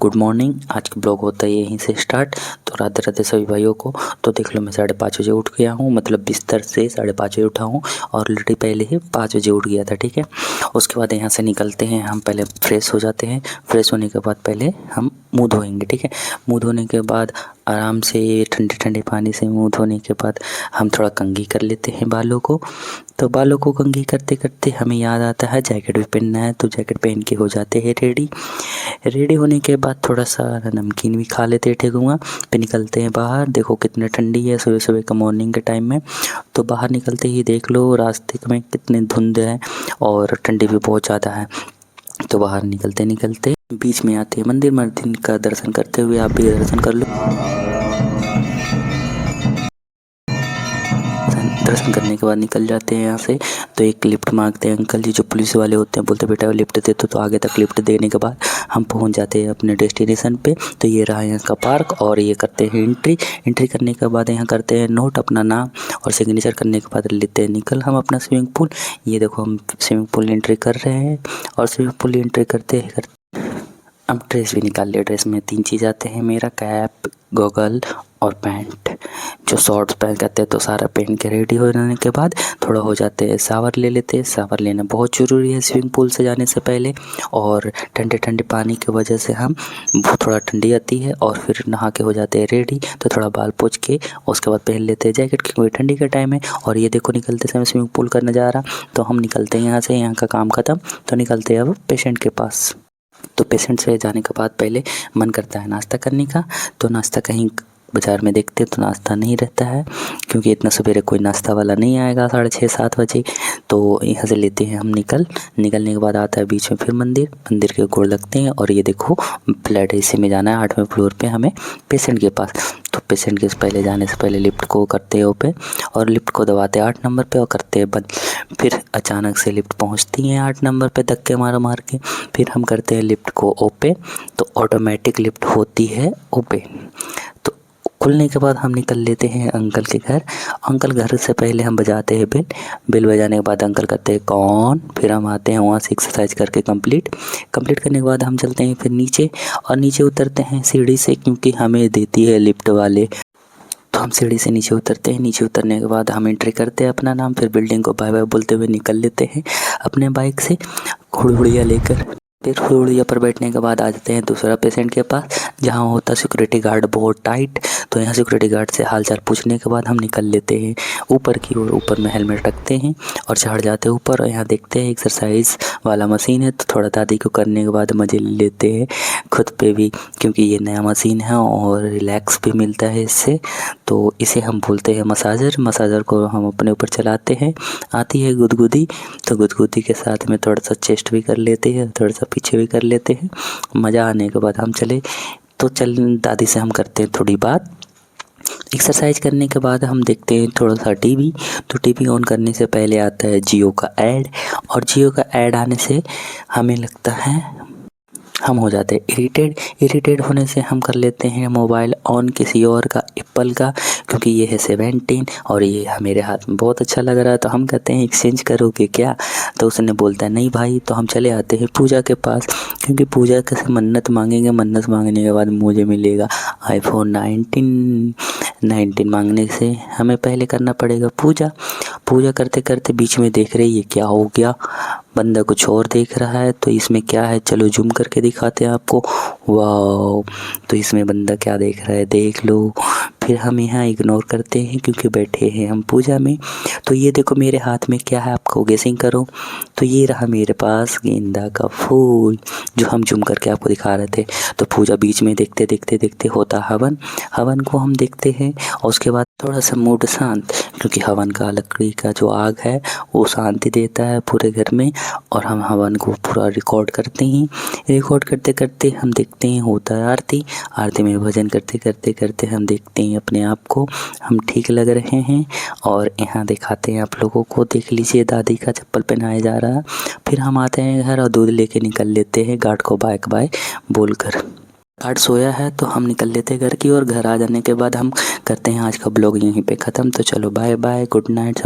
Good morning. आज का blog होता है यहीं से स्टार्ट। तो राधे राधे सभी भाइयों को। तो देख लो मैं 5:30 बजे उठ गया हूँ, मतलब बिस्तर से 5:30 बजे उठा हूँ और ऑलरेडी पहले ही 5 बजे उठ गया था। ठीक है, उसके बाद यहाँ से निकलते हैं। हम पहले फ्रेश हो जाते हैं। फ्रेश होने के बाद पहले हम मुँह धोएंगे। ठीक है, मुँह धोने के बाद आराम से ठंडे ठंडे पानी से मुँह धोने के बाद हम थोड़ा कंघी कर लेते हैं बालों को। तो बालों को कंघी करते करते हमें याद आता है जैकेट भी पहनना है, तो जैकेट पहन के हो जाते हैं रेडी। रेडी होने के बाद थोड़ा सा नमकीन भी खा लेते हैं ठेकुआ। फिर निकलते हैं बाहर। देखो कितनी ठंडी है सुबह सुबह का मॉर्निंग के टाइम में। तो बाहर निकलते ही देख लो रास्ते में कितनी धुंध है और ठंडी भी बहुत ज़्यादा है। तो बाहर निकलते निकलते बीच में आते हैं मंदिर। मंदिर का दर्शन करते हुए आप भी दर्शन कर लो। दर्शन करने के बाद निकल जाते हैं यहाँ से। तो एक लिफ्ट मांगते हैं अंकल जी जो पुलिस वाले होते हैं, बोलते बेटा वो लिफ्ट दे तो आगे तक लिफ्ट देने के बाद हम पहुँच जाते हैं अपने डेस्टिनेशन पे। तो ये रहा यहाँ का पार्क और ये करते हैं एंट्री करने के बाद यहाँ करते हैं नोट अपना नाम और सिग्नेचर करने के बाद लेते हैं निकल हम अपना स्विमिंग पूल। ये देखो हम स्विमिंग पूल एंट्री कर रहे हैं और स्विमिंग पूल एंट्री करते अब ड्रेस भी निकाल लिया। ड्रेस में 3 चीज़ आते हैं मेरा, कैप, गॉगल और पैंट। जो शॉर्ट्स पहन करते हैं तो सारा पहन के रेडी होने के बाद थोड़ा हो जाते हैं शावर ले लेते हैं। शावर लेना बहुत ज़रूरी है स्विमिंग पूल से जाने से पहले। और ठंडे ठंडे पानी की वजह से हम थोड़ा ठंडी आती है और फिर नहा के हो जाते हैं रेडी। तो थोड़ा बाल पोंछ के उसके बाद पहन लेते हैं जैकेट क्योंकि ठंडी का टाइम है। और ये देखो निकलते समय स्विमिंग पूल का नज़ारा। तो हम निकलते हैं यहाँ से, यहाँ का काम ख़त्म। तो निकलते हैं अब पेशेंट के पास। तो पेशेंट से जाने के बाद पहले मन करता है नाश्ता करने का। तो नाश्ता कहीं बाज़ार में देखते तो नाश्ता नहीं रहता है क्योंकि इतना सवेरे कोई नाश्ता वाला नहीं आएगा 6:30-7 बजे। तो यहाँ से लेते हैं हम निकलने के बाद आता है बीच में फिर मंदिर के गोड़ लगते हैं। और ये देखो फ्लैट एसी में जाना है 8वें फ्लोर पे हमें पेशेंट के पास। तो पेशेंट के पहले जाने से पहले लिफ्ट को करते हैं ओपन और लिफ्ट को दबाते हैं 8 नंबर पे और करते हैं बंद। फिर अचानक से लिफ्ट पहुंचती है 8 नंबर पे धक्के मार के। फिर हम करते हैं लिफ्ट को ओपन। तो ऑटोमेटिक लिफ्ट होती है ओपन। तो खुलने के बाद हम निकल लेते हैं अंकल के घर। अंकल घर से पहले हम बजाते हैं बिल बजाने के बाद अंकल कहते हैं कौन। फिर हम आते हैं वहाँ से एक्सरसाइज करके कंप्लीट करने के बाद हम चलते हैं फिर नीचे और नीचे उतरते हैं सीढ़ी से क्योंकि हमें देती है लिफ्ट वाले। तो हम सीढ़ी से नीचे उतरते हैं। नीचे उतरने के बाद हम एंट्री करते हैं अपना नाम, फिर बिल्डिंग को बाय बाय बोलते हुए निकल लेते हैं अपने बाइक से हुड़हुड़िया लेकर। फिर हुड़हुड़िया पर बैठने के बाद आ जाते हैं दूसरा पेशेंट के पास जहाँ होता सिक्योरिटी गार्ड बहुत टाइट। तो यहाँ सिक्योरिटी गार्ड से हालचाल पूछने के बाद हम निकल लेते हैं ऊपर की ओर। ऊपर में हेलमेट रखते हैं और चढ़ जाते हैं ऊपर। और यहाँ देखते हैं एक्सरसाइज वाला मशीन है। तो थोड़ा दादी को करने के बाद मज़े लेते हैं खुद पे भी क्योंकि ये नया मशीन है और रिलैक्स भी मिलता है इससे। तो इसे हम बोलते हैं मसाजर को हम अपने ऊपर चलाते हैं। आती है गुदगुदी, तो गुदगुदी के साथ में थोड़ा सा चेस्ट भी कर लेते हैं, थोड़ा सा पीछे भी कर लेते हैं। मज़ा आने के बाद हम चले तो दादी से हम करते हैं थोड़ी बात। एक्सरसाइज करने के बाद हम देखते हैं थोड़ा सा टीवी। तो टीवी ऑन करने से पहले आता है जियो का ऐड और जियो का ऐड आने से हमें लगता है हम हो जाते हैं इरिटेड होने से हम कर लेते हैं मोबाइल ऑन किसी और का, एप्पल का, क्योंकि ये है 17 और ये मेरे हाथ में बहुत अच्छा लग रहा है। तो हम कहते हैं एक्सचेंज करोगे क्या। तो उसने बोलता है नहीं भाई। तो हम चले आते हैं पूजा के पास क्योंकि पूजा कैसे मन्नत मांगेंगे। मन्नत मांगने के बाद मुझे मिलेगा iPhone 19 मांगने से हमें पहले करना पड़ेगा पूजा करते करते बीच में देख रहे ये क्या हो गया, बंदा कुछ और देख रहा है। तो इसमें क्या है चलो जूम करके दिखाते हैं आपको। वाह, तो इसमें बंदा क्या देख रहा है देख लो। फिर हम यहाँ इग्नोर करते हैं क्योंकि बैठे हैं हम पूजा में। तो ये देखो मेरे हाथ में क्या है आपको गेसिंग करो। तो ये रहा मेरे पास गेंदा का फूल जो हम जूम करके आपको दिखा रहे थे। तो पूजा बीच में देखते होता हवन को हम देखते हैं और उसके बाद थोड़ा सा मूड शांत क्योंकि हवन का लकड़ी का जो आग है वो शांति देता है पूरे घर में। और हम हवन को पूरा रिकॉर्ड करते हैं। रिकॉर्ड करते करते हम देखते हैं होता है आरती में भजन करते हम देखते हैं अपने आप को हम ठीक लग रहे हैं। और यहाँ दिखाते हैं आप लोगों को, देख लीजिए दादी का चप्पल पहनाया जा रहा है। फिर हम आते हैं घर और दूध लेके निकल लेते हैं गार्ड को बाय बाय बोलकर। गार्ड सोया है तो हम निकल लेते हैं घर की ओर। घर आ जाने के बाद हम करते हैं आज का ब्लॉग यहीं पे ख़त्म। तो चलो बाय बाय, गुड नाइट।